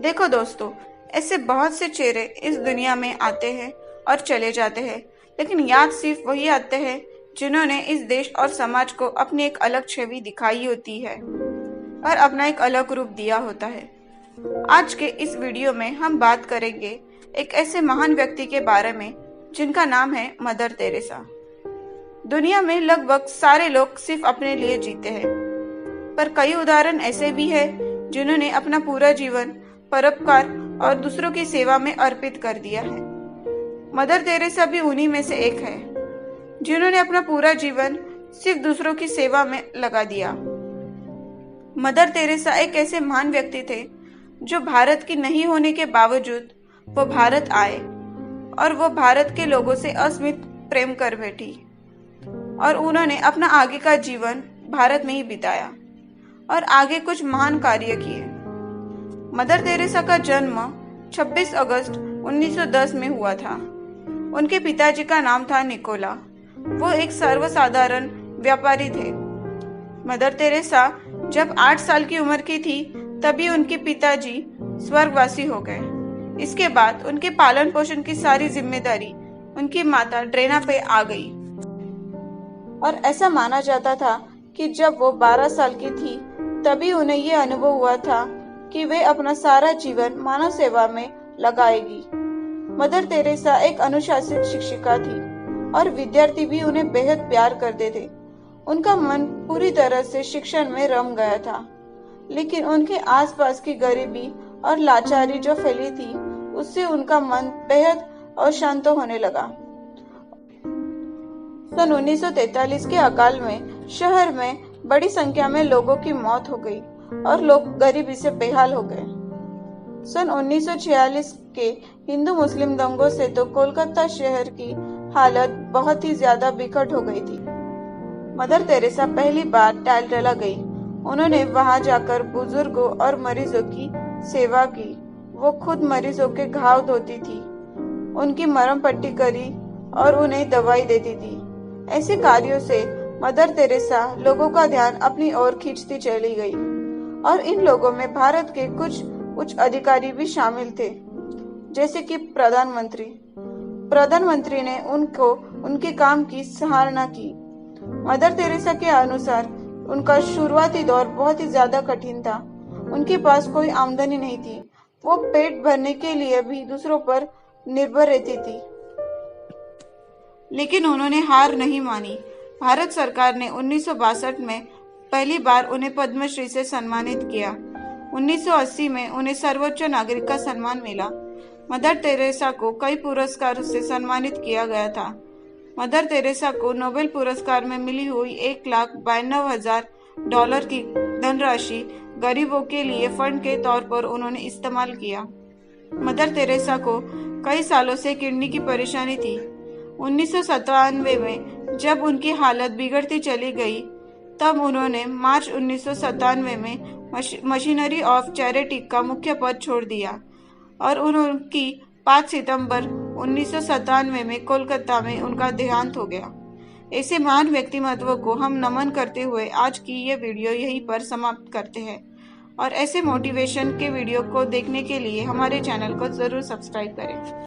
देखो दोस्तों, ऐसे बहुत से चेहरे इस दुनिया में आते हैं और चले जाते हैं, लेकिन याद सिर्फ वही आते हैं जिन्होंने इस देश और समाज को अपनी एक अलग छवि दिखाई होती है और अपना एक अलग रूप दिया होता है। आज के इस वीडियो में हम बात करेंगे एक ऐसे महान व्यक्ति के बारे में जिनका नाम है मदर तेरेसा। दुनिया में लगभग सारे लोग सिर्फ अपने लिए जीते हैं, पर कई उदाहरण ऐसे भी हैं जिन्होंने अपना पूरा जीवन परोपकार और दूसरों की सेवा में अर्पित कर दिया है। मदर तेरेसा भी उन्हीं में से एक है जिन्होंने अपना पूरा जीवन सिर्फ दूसरों की सेवा में लगा दिया। मदर तेरेसा एक ऐसे महान व्यक्ति थे जो भारत की नहीं होने के बावजूद वो भारत आए और वो भारत के लोगों से असीमित प्रेम कर बैठी और उन्होंने अपना आगे का जीवन भारत में ही बिताया और आगे कुछ महान कार्य किए। मदर तेरेसा का जन्म 26 अगस्त 1910 में हुआ था। उनके पिताजी का नाम था निकोला। वो एक सर्वसाधारण व्यापारी थे। मदर तेरेसा जब 8 साल की उम्र की थी तभी उनके पिताजी स्वर्गवासी हो गए। इसके बाद उनके पालन पोषण की सारी जिम्मेदारी उनकी माता ड्रेना पे आ गई और ऐसा माना जाता था कि जब वो 12 साल की थी तभी उन्हें ये अनुभव हुआ था कि वे अपना सारा जीवन मानव सेवा में लगाएगी। मदर तेरेसा एक अनुशासित शिक्षिका थी और विद्यार्थी भी उन्हें बेहद प्यार करते थे। उनका मन पूरी तरह से शिक्षण में रम गया था, लेकिन उनके आसपास की गरीबी और लाचारी जो फैली थी उससे उनका मन बेहद अशांत होने लगा। सन 1943 के अकाल में शहर में बड़ी संख्या में लोगों की मौत हो गई और लोग गरीबी से बेहाल हो गए। सन 1946 के हिंदू मुस्लिम दंगों से तो कोलकाता शहर की हालत बहुत ही ज्यादा बिकट हो गई थी। मदर तेरेसा पहली बार टालटला गई। उन्होंने वहां जाकर बुजुर्गों और मरीजों की सेवा की। वो खुद मरीजों के घाव धोती थी, उनकी मरहम पट्टी करी और उन्हें दवाई देती थी। ऐसे कार्यों से मदर तेरेसा लोगों का ध्यान अपनी ओर खींचती चली गई और इन लोगों में भारत के कुछ उच्च अधिकारी भी शामिल थे, जैसे कि प्रधानमंत्री। प्रधानमंत्री ने उनको उनके काम की सराहना की। मदर तेरेसा के अनुसार उनका शुरुआती दौर बहुत ही ज्यादा कठिन था। उनके पास कोई आमदनी नहीं थी। वो पेट भरने के लिए भी दूसरों पर निर्भर रहती थी, लेकिन उन्होंने हार नहीं मानी। भारत सरकार ने 1962 में पहली बार उन्हें पद्मश्री से सम्मानित किया। 1980 में उन्हें सर्वोच्च नागरिक का सम्मान मिला। मदर तेरेसा को कई पुरस्कारों से सम्मानित किया गया था। मदर तेरेसा को नोबेल पुरस्कार में मिली हुई $1,92,000 की धनराशि गरीबों के लिए फंड के तौर पर उन्होंने इस्तेमाल किया। मदर तेरेसा को कई सालों से किडनी की परेशानी थी। 1997 में जब उनकी हालत बिगड़ती चली गई तब उन्होंने मार्च 1997 में मशीनरी ऑफ चैरिटी का मुख्य पद छोड़ दिया और उनकी 5 सितंबर 1997 में कोलकाता में उनका देहांत हो गया। ऐसे महान व्यक्तित्व को हम नमन करते हुए आज की ये वीडियो यहीं पर समाप्त करते हैं और ऐसे मोटिवेशन के वीडियो को देखने के लिए हमारे चैनल को जरूर सब्सक्राइब करें।